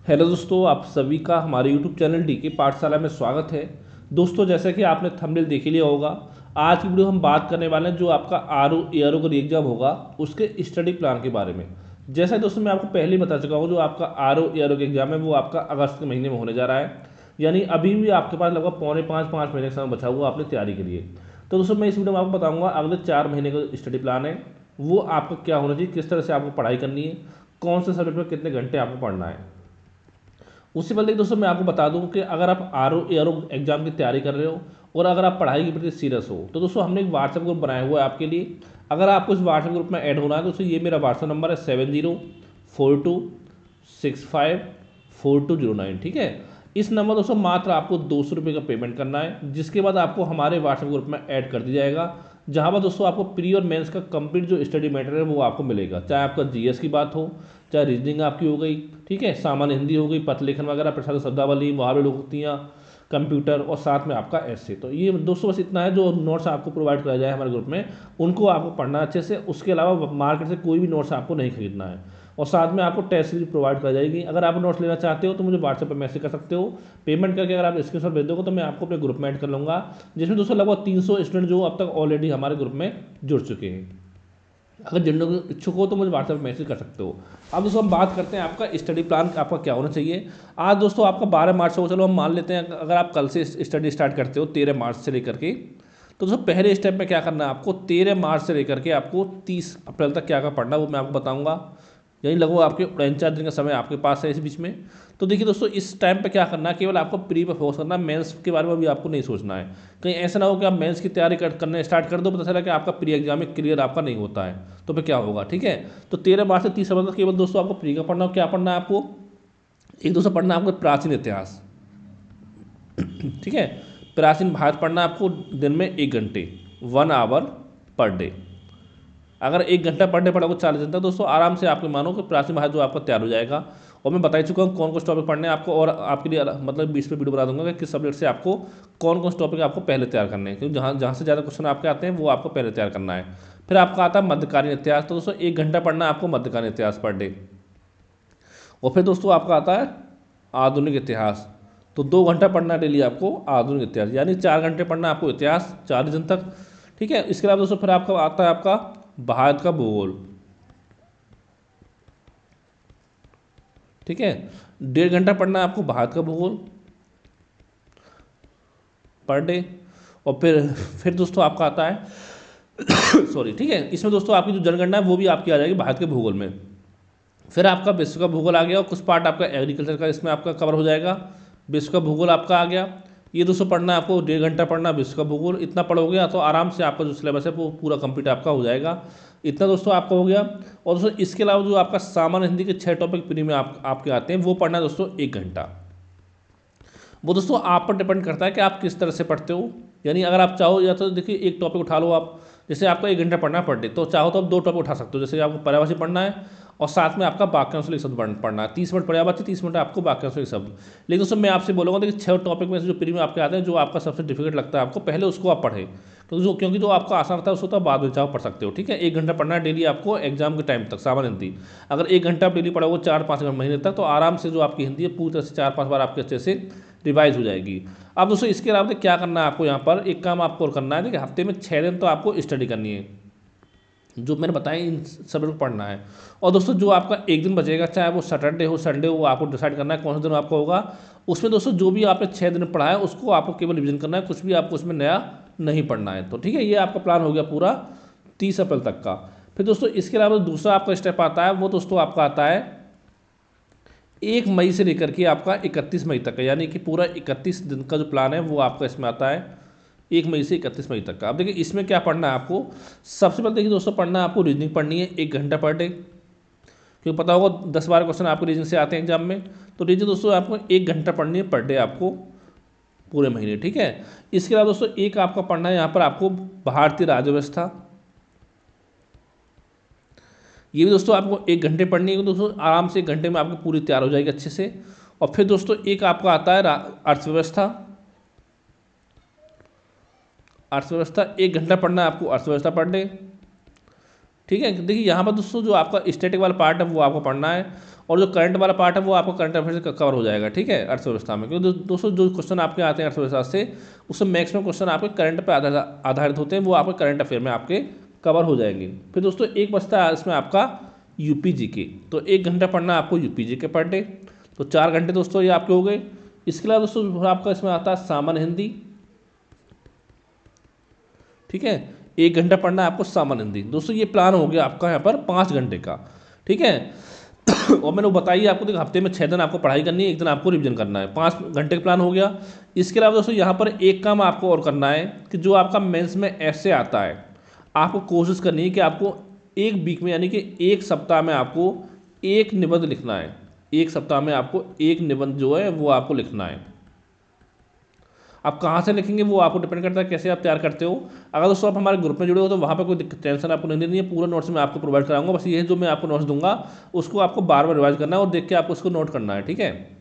Hello दोस्तों, आप सभी का हमारे यूट्यूब चैनल डीके पाठशाला में स्वागत है। दोस्तों, जैसा कि आपने थंबनेल देख ही लिया होगा, आज की वीडियो हम बात करने वाले हैं जो आपका ARO का एग्जाम होगा उसके स्टडी प्लान के बारे में। जैसा कि दोस्तों मैं आपको पहले ही बता चुका हूँ, जो आपका ARO का एग्जाम है वो आपका अगस्त के महीने में होने जा रहा है। यानी अभी भी आपके पास लगभग पौने पाँच महीने का समय बचा हुआ अपनी तैयारी के लिए। तो दोस्तों मैं इस वीडियो में आपको बताऊंगा अगले 4 महीने का स्टडी प्लान है वो आपका क्या होना चाहिए, किस तरह से आपको पढ़ाई करनी है, कौन से सब्जेक्ट में कितने घंटे आपको पढ़ना है। उससे पहले दोस्तों मैं आपको बता दूं कि अगर आप ARO एग्जाम की तैयारी कर रहे हो और अगर आप पढ़ाई के प्रति सीरियस हो तो दोस्तों हमने एक व्हाट्सएप ग्रुप बनाया हुआ है आपके लिए। अगर आपको इस व्हाट्सएप ग्रुप में ऐड होना है तो दोस्तों ये मेरा व्हाट्सएप नंबर है 7042654209। ठीक है, इस नंबर दोस्तों मात्र आपको 200 रुपये का पेमेंट करना है, जिसके बाद आपको हमारे व्हाट्सएप ग्रुप में ऐड कर दिया जाएगा, जहाँ पर दोस्तों आपको प्री और मेंस का कंप्लीट जो स्टडी मटेरियल है वो आपको मिलेगा। चाहे आपका जीएस की बात हो, चाहे रीजनिंग आपकी हो गई, ठीक है, सामान्य हिंदी हो गई, पत्र लेखन वगैरह, प्रसाद शब्दावली, मुहावरे, लोकोक्तियाँ, कंप्यूटर और साथ में आपका ऐसे। तो ये दोस्तों बस इतना है जो नोट्स आपको प्रोवाइड कराया जाए हमारे ग्रुप में, उनको आपको पढ़ना अच्छे से। उसके अलावा मार्केट से कोई भी नोट्स आपको नहीं खरीदना है और साथ में आपको टेस्ट सीरीज प्रोवाइड कराई जाएगी। अगर आप नोट्स लेना चाहते हो तो मुझे व्हाट्सएप पर मैसेज कर सकते हो। पेमेंट करके अगर आप स्क्रीनशॉट भेज दोगे तो मैं आपको अपने ग्रुप में ऐड कर लूँगा, जिसमें दोस्तों लगभग 300 स्टूडेंट जो अब तक ऑलरेडी हमारे ग्रुप में जुड़ चुके हैं। अगर जुड़ने को इच्छुक हो तो मुझे व्हाट्सएप पर मैसेज कर सकते हो। अब दोस्तों हम बात करते हैं आपका स्टडी प्लान आपका क्या होना चाहिए। आज दोस्तों आपका 12 मार्च हो, चलो हम मान लेते हैं अगर आप कल से स्टडी स्टार्ट करते हो 13 मार्च से लेकर के, तो दोस्तों पहले स्टेप में क्या करना है आपको, 13 मार्च से लेकर के आपको 30 अप्रैल तक क्या क्या पढ़ना है वो मैं आपको बताऊंगा। यानी लगभग आपके 49 दिन का समय आपके पास है इस बीच में। तो देखिए दोस्तों इस टाइम पे क्या करना है, केवल आपको प्री पे फोकस करना है, मेंस के बारे में भी आपको नहीं सोचना है। कहीं ऐसा ना हो कि आप मेंस की तैयारी करने स्टार्ट कर दो, पता चला कि आपका प्री एग्जाम में क्लियर आपका नहीं होता है, तो फिर क्या होगा। ठीक है, तो 13 मार्च से 30 अप्रैल तक केवल दोस्तों आपको प्री का पढ़ना हो। क्या पढ़ना है आपको, एक दोस्तों पढ़ना है आपको प्राचीन इतिहास। ठीक है, प्राचीन भारत पढ़ना है आपको दिन में 1 घंटे, 1 आवर पर डे। अगर 1 घंटा पर डे पढ़ोगे 40 दिन तक दोस्तों आराम से आपके मानो कि प्राचीन भारत जो आपका तैयार हो जाएगा। और मैं बता ही चुका हूँ कौन कौन से टॉपिक पढ़ने हैं आपको, और आपके लिए मतलब 20 पे वीडियो बना दूंगा कि किस सब्जेक्ट से आपको कौन कौन से टॉपिक आपको पहले तैयार करने हैं, क्योंकि जहाँ जहाँ से ज़्यादा क्वेश्चन आपके आते हैं वो आपको पहले तैयार करना है। फिर आपका आता है मध्यकालीन इतिहास, तो दोस्तों 1 घंटा पढ़ना है आपको मध्यकालीन इतिहास पर डे। और फिर दोस्तों आपका आता है आधुनिक इतिहास, तो 2 घंटा पढ़ना है डेली आपको आधुनिक इतिहास, यानी 4 घंटे पढ़ना है आपको इतिहास 40 दिन तक। ठीक है, इसके अलावा दोस्तों फिर आपका आता है आपका भारत का भूगोल। ठीक है, 1.5 घंटा पढ़ना है आपको भारत का भूगोल पर डे। और फिर दोस्तों आपका आता है सॉरी, ठीक है, इसमें दोस्तों आपकी जो जनगणना है वो भी आपकी आ जाएगी भारत के भूगोल में। फिर आपका विश्व का भूगोल आ गया और कुछ पार्ट आपका एग्रीकल्चर का इसमें आपका कवर हो जाएगा। विश्व का भूगोल आपका आ गया, ये दोस्तों पढ़ना है आपको 1.5 घंटा पढ़ना विश्व का भूगोल। इतना पढ़ोगे तो आराम से आपका जो सिलेबस है वो पूरा कंप्लीट आपका हो जाएगा। इतना दोस्तों आपका हो गया। और दोस्तों इसके अलावा जो आपका सामान्य हिंदी के 6 टॉपिक प्री में आपके आते हैं वो पढ़ना है दोस्तों 1 घंटा। वो दोस्तों आप पर डिपेंड करता है कि आप किस तरह से पढ़ते हो। यानी अगर आप चाहो या तो देखिए एक टॉपिक उठा लो आप, जैसे आपका 1 घंटा पढ़ना है पर डे, तो चाहो तो आप 2 टॉपिक उठा सकते हो। जैसे आपको पर्यायवाची पढ़ना है और साथ में आपका वाक्यांश शब्द पढ़ना है, 30 मिनट पर्यायवाची, 30 मिनट आपको वाक्यांश शब्द। लेकिन दोस्तों मैं आपसे बोलूँगा देखिए 6 टॉपिक में से जो प्री में आपके आते हैं, जो आपका सबसे डिफिकल्ट लगता है आपको, पहले उसको आप पढ़ें, क्योंकि जो आपका आसान रहता है उसको तो आप बाद में चाहो पढ़ सकते हो। ठीक है, 1 घंटा पढ़ना है डेली आपको एग्जाम के टाइम तक सामान्य हिंदी। अगर 1 घंटा आप डेली पढ़ोगे 4-5 महीने तक, तो आराम से जो आपकी हिंदी है पूरी तरह से 4-5 बार आपके अच्छे से रिवाइज हो जाएगी। अब दोस्तों इसके अलावा क्या करना है आपको, यहाँ पर एक काम आपको और करना है, देखिए हफ्ते में 6 दिन तो आपको स्टडी करनी है, जो मैंने बताया इन सब को पढ़ना है। और दोस्तों जो आपका एक दिन बचेगा, चाहे वो सैटरडे हो संडे हो, वो आपको डिसाइड करना है कौन सा दिन आपका होगा। उसमें दोस्तों जो भी आपने 6 दिन पढ़ा है उसको आपको केवल रिविजन करना है, कुछ भी आपको उसमें नया नहीं पढ़ना है। तो ठीक है, ये आपका प्लान हो गया पूरा 30 अप्रैल तक का। फिर दोस्तों इसके अलावा दूसरा आपका स्टेप आता है, वो दोस्तों आपका आता है 1 मई से लेकर के आपका 31 मई तक का, यानी कि पूरा 31 दिन का जो प्लान है वो आपका इसमें आता है 1 मई से 31 मई तक का। अब देखिए इसमें क्या पढ़ना है आपको, सबसे पहले देखिए दोस्तों पढ़ना है आपको रीजनिंग पढ़नी है 1 घंटा पर डे, क्योंकि पता होगा 10-12 क्वेश्चन आपको रीजनिंग से आते हैं एग्जाम में। तो रीजनिंग दोस्तों आपको 1 घंटा पढ़नी है पर डे आपको पूरे महीने। ठीक है, इसके अलावा दोस्तों एक आपका पढ़ना है यहाँ पर आपको भारतीय राज्य व्यवस्था, ये भी दोस्तों आपको 1 घंटे पढ़नी है दोस्तों, आराम से 1 घंटे में आपको पूरी तैयार हो जाएगी अच्छे से। और फिर दोस्तों एक आपका आता है अर्थव्यवस्था। अर्थव्यवस्था 1 घंटा पढ़ना है आपको अर्थव्यवस्था पढ़ डे। ठीक है। देखिए यहाँ पर दोस्तों जो आपका स्टैटिक वाला पार्ट है वो आपको पढ़ना है, और जो करंट वाला पार्ट है वो आपको करंट अफेयर से कवर हो जाएगा। ठीक है, अर्थव्यवस्था में, क्योंकि दोस्तों जो क्वेश्चन आपके आते हैं अर्थव्यवस्था से, उसमें मैक्सिमम क्वेश्चन आपके करंट पर आधारित होते हैं, वो आपके करंट अफेयर में आपके कवर हो जाएंगे। फिर दोस्तों एक बचता है इसमें आपका यूपीजी के, तो 1 घंटा पढ़ना आपको यूपीजी के पर डे, तो 4 घंटे दोस्तों ये आपके हो गए। इसके अलावा दोस्तों आपका इसमें आता है सामान्य हिंदी। ठीक है, 1 घंटा पढ़ना है आपको सामान्य हिंदी। दोस्तों ये प्लान हो गया आपका यहाँ पर 5 घंटे का। ठीक है और मैंने बताइए आपको, देखो हफ्ते में 6 दिन आपको पढ़ाई करनी है, 1 दिन आपको रिवीजन करना है, 5 घंटे का प्लान हो गया। इसके अलावा दोस्तों यहाँ पर एक काम आपको और करना है कि जो आपका मेंस में ऐसे आता है, आपको कोशिश करनी है कि आपको 1 वीक में, यानी कि 1 सप्ताह में आपको 1 निबंध लिखना है। 1 सप्ताह में आपको 1 निबंध जो है वो आपको लिखना है। आप कहाँ से लिखेंगे वो आपको डिपेंड करता है कैसे आप तैयार करते हो। अगर दोस्तों आप हमारे ग्रुप में जुड़े हो तो वहाँ पर कोई टेंशन आपको नहीं लेनी है, पूरा नोट्स मैं आपको प्रोवाइड कराऊंगा। बस ये जो मैं आपको नोट्स दूंगा उसको आपको बार बार रिवाइज करना है और देख के आपको उसको नोट करना है। ठीक है,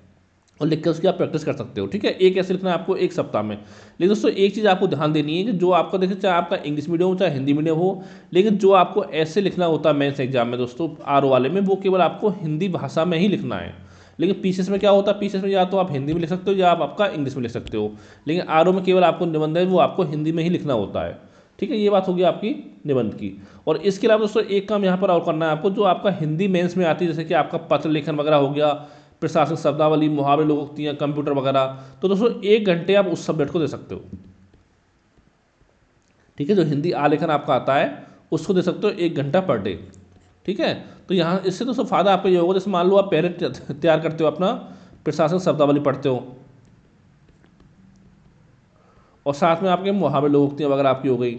और लिख के उसकी आप प्रैक्टिस कर सकते हो। ठीक है, एक ऐसे लिखना है आपको 1 सप्ताह में। लेकिन दोस्तों एक चीज़ आपको ध्यान देनी है कि जो आपका देखिए, चाहे आपका इंग्लिश मीडियम हो चाहे हिंदी मीडियम हो, लेकिन जो आपको ऐसे लिखना होता है मेंस एग्जाम में दोस्तों आरओ वाले में, वो केवल आपको हिंदी भाषा में ही लिखना है। लेकिन पीसीएस में क्या होता है, पीसीएस में या तो आप हिंदी में लिख सकते हो या आप आपका इंग्लिश में लिख सकते हो, लेकिन आरओ में केवल आपको निबंध है वो आपको हिंदी में ही लिखना होता है। ठीक है, ये बात होगी आपकी निबंध की। और इसके अलावा दोस्तों एक काम यहाँ पर और करना है आपको, जो आपका हिंदी मेंस में आती है, जैसे कि आपका पत्र लेखन वगैरह हो गया, प्रशासनिक शब्दावली, मुहावरे, लोकोक्तियाँ, कंप्यूटर वगैरह, तो दोस्तों 1 घंटे आप उस सब्जेक्ट को दे सकते हो। ठीक है, जो हिंदी आलेखन आपका आता है उसको दे सकते हो 1 घंटा पर डे। ठीक है, तो यहाँ इससे दोस्तों फायदा आपको ये होगा, जैसे मान लो आप पहले तैयार करते हो अपना प्रशासनिक शब्दावली पढ़ते हो, और साथ में आपके मुहावरे, लोकोक्तियाँ वगैरह आपकी हो गई,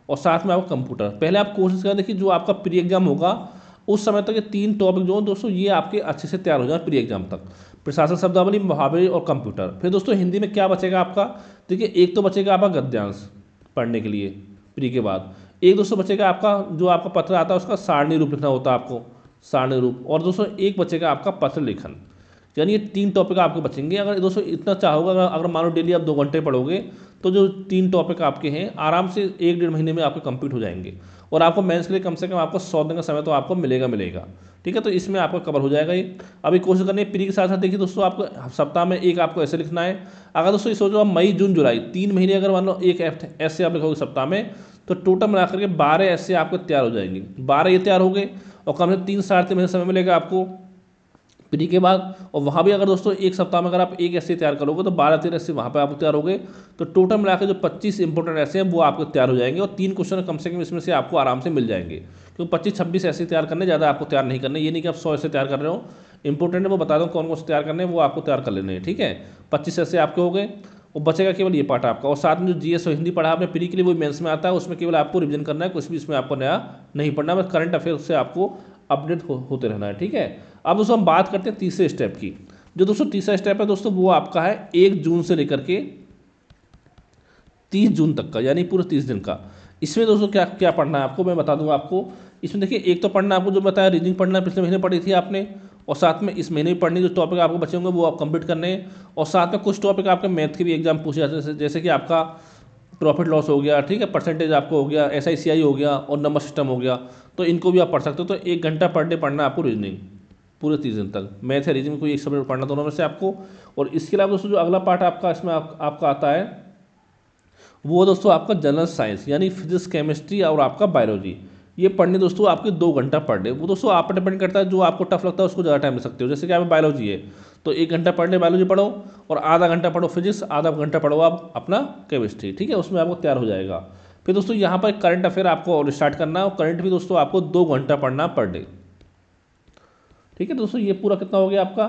और साथ में आपका कंप्यूटर। पहले आप कोशिश करें, देखिए जो आपका प्री एग्जाम होगा उस समय तक ये 3 टॉपिक जो दोस्तों ये आपके अच्छे से तैयार हो जाए प्री एग्जाम तक, प्रशासन शब्दावली, मुहावरे और कंप्यूटर। फिर दोस्तों हिंदी में क्या बचेगा आपका, देखिए एक तो बचेगा आपका गद्यांश पढ़ने के लिए प्री के बाद, एक दोस्तों बचेगा आपका जो आपका पत्र आता है उसका सारणी रूप लिखना होता है आपको, सारणी रूप, और दोस्तों एक बचेगा आपका पत्र लेखन। यानी ये 3 टॉपिक आपके बचेंगे। अगर दोस्तों इतना चाहोगे, अगर मान लो डेली आप 2 घंटे पढ़ोगे तो जो 3 टॉपिक आपके हैं आराम से 1-1.5 महीने में आपके कंप्लीट हो जाएंगे, और आपको मेंस के लिए कम से कम आपको 100 दिन का समय तो आपको मिलेगा। ठीक है, तो इसमें आपका कवर हो जाएगा ये। अभी कोशिश करनी है प्री के साथ साथ। देखिए दोस्तों आपको सप्ताह में 1 आपको ऐसे लिखना है। अगर दोस्तों ये सोचो आप मई जून जुलाई 3 महीने अगर मान लो 1 ऐसे आप लिखोगे सप्ताह में, तो टोटल मिलाकर के 12 ऐसे आपको तैयार हो जाएंगे। 12 ये तैयार हो गए, और कम से 3-3.5 महीने समय मिलेगा आपको प्री के बाद। और वहाँ भी अगर दोस्तों 1 सप्ताह में अगर आप 1 ऐसे तैयार करोगे तो 12-13 ऐसे वहाँ पे आप तैयार हो गए, तो टोटल मिलाकर जो 25 इंपॉर्टेंट ऐसे हैं वो आपको तैयार हो जाएंगे, और 3 क्वेश्चन कम से कम इसमें से आपको आराम से मिल जाएंगे। क्योंकि 25-26 ऐसे तैयार करने, ज़्यादा आपको तैयार नहीं करने, ये नहीं कि आप 100 ऐसे तैयार कर रहे हो। इंपॉर्टेंट है वो बता दूँ कौन कौन से तैयार करने हैं, वो आपको तैयार कर लेने हैं। ठीक है, 25 ऐसे आपके हो गए, और बचेगा केवल ये पार्ट आपका। और साथ में जो जीएस और हिंदी पढ़ा आपने प्री के लिए वो मेंस में आता है, उसमें केवल आपको रिवीजन करना है, कुछ भी इसमें आपको नया नहीं पढ़ना, बस करंट अफेयर से आपको अपडेट होते रहना है। ठीक है, अब दोस्तों हम बात करते हैं तीसरे स्टेप की। जो दोस्तों तीसरा स्टेप है दोस्तों वो आपका है 1 जून से लेकर के 30 जून तक का, यानी पूरे 30 दिन का। इसमें दोस्तों क्या क्या पढ़ना है आपको मैं बता दूंगा आपको। इसमें देखिए एक तो पढ़ना आपको जो बताया रीजनिंग पढ़ना है, पिछले महीने पढ़ी थी आपने, और साथ में इस महीने भी पढ़नी, जो टॉपिक आपको बचे होंगे वो आप कंप्लीट करने हैं। और साथ में कुछ टॉपिक आपके मैथ के भी एग्जाम पूछे जाते हैं, जैसे कि आपका प्रॉफिट लॉस हो गया, ठीक है, परसेंटेज आपको हो गया, SICI हो गया, और नंबर सिस्टम हो गया, तो इनको भी आप पढ़ सकते हो। तो 1 घंटा पर डे पढ़ना है आपको रीजनिंग पूरे 30 दिन तक। मैथ है रीजनिंग कोई एक सब्जेक्ट पढ़ना दोनों में से आपको। और इसके अलावा दोस्तों जो अगला पार्ट आपका इसमें आपका आता है वो दोस्तों आपका जनरल साइंस, यानी फिजिक्स, केमिस्ट्री और आपका बायोलॉजी। ये पढ़ने दोस्तों आपके 2 घंटा पर डे। वो दोस्तों आप पर डिपेंड करता है, जो आपको टफ लगता है उसको ज़्यादा टाइम ले सकते हो। जैसे कि आप बायोलॉजी है तो 1 घंटा पर डे बायोलॉजी पढ़ो, और आधा घंटा पढ़ो फिजिक्स, आधा घंटा पढ़ो आप अपना केमिस्ट्री। ठीक है, उसमें आपको तैयार हो जाएगा। फिर दोस्तों यहाँ पर करंट अफेयर आपको और स्टार्ट करना है, और करंट भी दोस्तों आपको 2 घंटा पढ़ना पर डे। ठीक है दोस्तों, ये पूरा कितना हो गया आपका।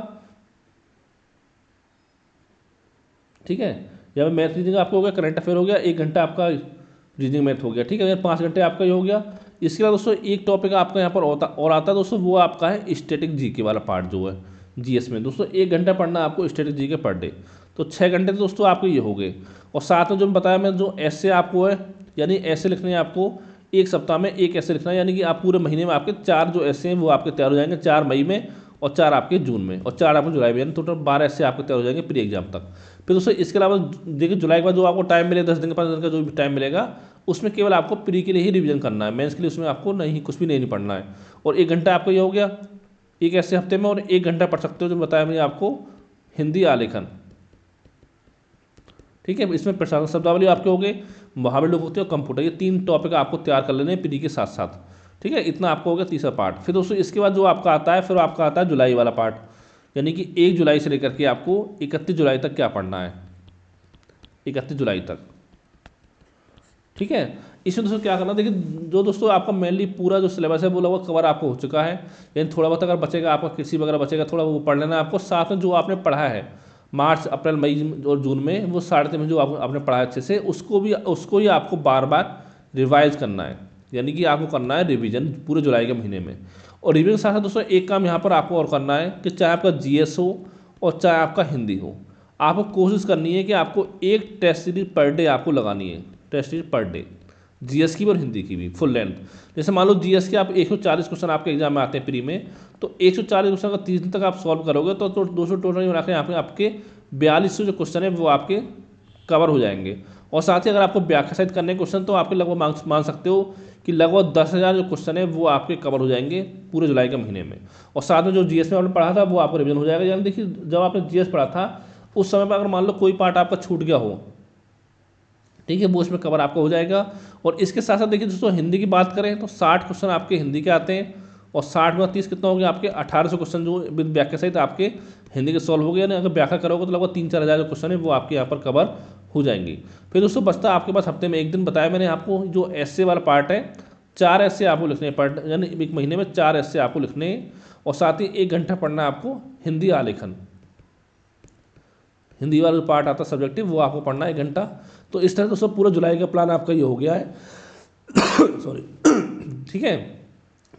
ठीक है, यहाँ पे मैथ रीजनिंग आपको हो गया, करंट अफेयर हो गया, 1 घंटा आपका रीजनिंग मैथ हो गया। ठीक है, 5 घंटे आपका ये हो गया। इसके बाद दोस्तों एक टॉपिक आपका यहाँ पर और आता है दोस्तों, वो आपका है स्टैटिक जीके वाला पार्ट जो है जीएस में। दोस्तों 1 घंटा पढ़ना आपको स्टैटिक जीके पर डे, तो 6 घंटे दोस्तों आपके ये हो गए। और साथ में जो बताया मैं, जो ऐसे आपको है, यानी ऐसे लिखने हैं आपको 1 सप्ताह में 1 ऐसे लिखना है, यानी कि आप पूरे महीने में आपके 4 जो ऐसे हैं वो आपके तैयार हो जाएंगे, 4 मई में, और 4 आपके जून में, और 4 आपको जुलाई में, यानी टोटल 12 ऐसे आपके तैयार हो जाएंगे प्री एग्जाम तक। फिर दोस्तों इसके अलावा देखिए जुलाई के बाद जो आपको टाइम मिलेगा 10 दिन के 15 दिन का जो भी टाइम मिलेगा, उसमें केवल आपको प्री के लिए ही रिवीजन करना है, मेंस के लिए उसमें आपको नहीं कुछ भी नहीं पढ़ना है। और 1 घंटा आपका ये हो गया एक ऐसे हफ्ते में। और 1 घंटा पढ़ सकते हो जो बताया मैंने आपको हिंदी आलेखन, ठीक है। इसमें प्रशासन शब्दावली आपके हो गए, मुहावरे लोग होते हैं और कंप्यूटर, ये 3 टॉपिक आपको तैयार कर लेने हैं प्री के साथ साथ, ठीक है। इतना आपको हो गया तीसरा पार्ट। फिर दोस्तों इसके बाद जो आपका आता है, फिर आपका आता है जुलाई वाला पार्ट, यानी कि 1 जुलाई से लेकर के आपको 31 जुलाई तक क्या पढ़ना है, 31 जुलाई तक, ठीक है। इसमें दोस्तों क्या करना, देखिए जो दोस्तों आपका मेनली पूरा जो सिलेबस है वो लगभग कवर आपको हो चुका है, यानी थोड़ा बहुत अगर बचेगा आपका कृषि वगैरह बचेगा थोड़ा वो पढ़ लेना आपको। साथ में जो आपने पढ़ा है मार्च अप्रैल मई और जून में, वो 3.5 जो आपने पढ़ा है अच्छे से, उसको ही आपको बार बार रिवाइज करना है, यानी कि आपको करना है रिवीजन पूरे जुलाई के महीने में। और रिवीजन के साथ साथ दोस्तों एक काम यहाँ पर आपको और करना है कि चाहे आपका जीएस हो और चाहे आपका हिंदी हो, आपको कोशिश करनी है कि आपको एक टेस्ट सीरीज पर डे आपको लगानी है, टेस्ट सीरीज पर डे, जीएस की भी और हिंदी की भी फुल लेंथ। जैसे मान लो जीएस के आप 140 क्वेश्चन आपके एग्जाम में आते हैं प्री में, तो 140 क्वेश्चन अगर 30 दिन तक आप सॉल्व करोगे तो 200 टोटल मिला के यहाँ पे आपके 4200 जो क्वेश्चन है वो आपके कवर हो जाएंगे। और साथ ही अगर आपको व्याख्या सहित करने क्वेश्चन तो आपके लगभग मान सकते हो कि लगभग 10,000 जो क्वेश्चन है वो आपके कवर हो जाएंगे पूरे जुलाई के महीने में। और साथ में जो जीएस में आपने पढ़ा था वो आपको रिवीजन हो जाएगा। यानी देखिए जब आपने जीएस पढ़ा था उस समय पर अगर मान लो कोई पार्ट आपका छूट गया हो, ठीक है, वो इसमें कवर आपका हो जाएगा। और इसके साथ साथ देखिए दोस्तों हिंदी की बात करें तो 60 क्वेश्चन आपके हिंदी के आते हैं, और 60 में 30 कितना हो गया आपके 1800 क्वेश्चन जो विद व्याख्या सहित आपके हिंदी के सॉल्व हो गए। यानी अगर व्याख्या करोगे तो लगभग 3-4 हज़ार जो क्वेश्चन है वो आपके यहाँ पर कवर हो जाएंगी। फिर दोस्तों बचता आपके पास हफ्ते में 1 दिन, बताया मैंने आपको जो एस्से वाला पार्ट है, 4 एस्से आपको लिखने हैं यानी एक महीने में 4 एस्से आपको लिखने हैं। और साथ ही 1 घंटा पढ़ना है आपको हिंदी आलेखन, हिंदी वाला जो पार्ट आता है सब्जेक्टिव वो आपको पढ़ना है 1 घंटा। तो इस तरह दोस्तों पूरा जुलाई का प्लान आपका ये हो गया है सॉरी ठीक है।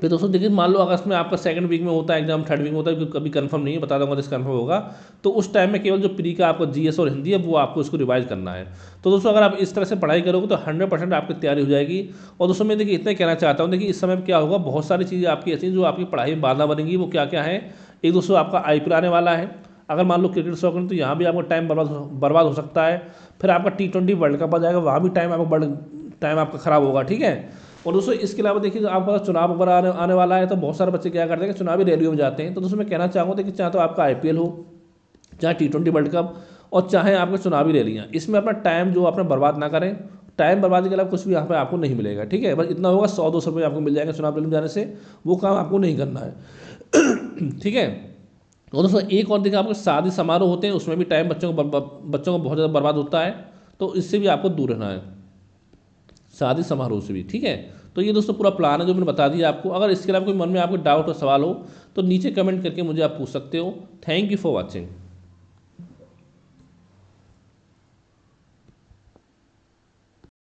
फिर दोस्तों देखिए मान लो अगस्त में आपका 2nd वीक में होता है एग्जाम, 3rd वीक में होता है, कभी कंफर्म नहीं है, बता दूंगा जिस कंफर्म होगा। तो उस टाइम में केवल जो प्री का आपका जीएस और हिंदी है वो आपको इसको रिवाइज करना है। तो दोस्तों अगर आप इस तरह से पढ़ाई करोगे तो 100% आपकी तैयारी हो जाएगी। और दोस्तों मैं देखिए इतना कहना चाहता हूँ, देखिए इस समय क्या होगा, बहुत सारी चीज़ें आपकी ऐसी जो आपकी पढ़ाई में बाधा बनेंगी। वो क्या क्या है, एक दोस्तों आपका IPL आने वाला है, अगर मान लो क्रिकेट शौकीन तो यहाँ भी आपका टाइम बर्बाद हो सकता है। फिर आपका T20 वर्ल्ड कप आ जाएगा, वहाँ भी टाइम आपका ख़राब होगा, ठीक है। और दोस्तों इसके अलावा देखिए आपका चुनाव वगैरह आने वाला है, तो बहुत सारे बच्चे क्या करते हैं कि चुनावी रैलियों में जाते हैं। तो दोस्तों मैं कहना चाहूँगा देखिए चाहे तो आपका IPL हो, चाहे T20 वर्ल्ड कप, और चाहे आपके चुनावी रैलियाँ, इसमें अपना टाइम जो अपना बर्बाद ना करें। टाइम बर्बादी के अलावा कुछ भी यहाँ पे आपको नहीं मिलेगा, ठीक है। बस इतना होगा 100-200 रुपये आपको मिल जाएंगे चुनाव रैली में जाने से, वो काम आपको नहीं करना है ठीक है। और दोस्तों एक और देखिए आपके शादी समारोह होते हैं, उसमें भी टाइम बच्चों को बहुत ज़्यादा बर्बाद होता है, तो इससे भी आपको दूर रहना है, शादी समारोह से भी, ठीक है। तो ये दोस्तों पूरा प्लान है जो मैंने बता दिया आपको। अगर इसके अलावा कोई मन में आपको डाउट और सवाल हो तो नीचे कमेंट करके मुझे आप पूछ सकते हो। Thank you for watching.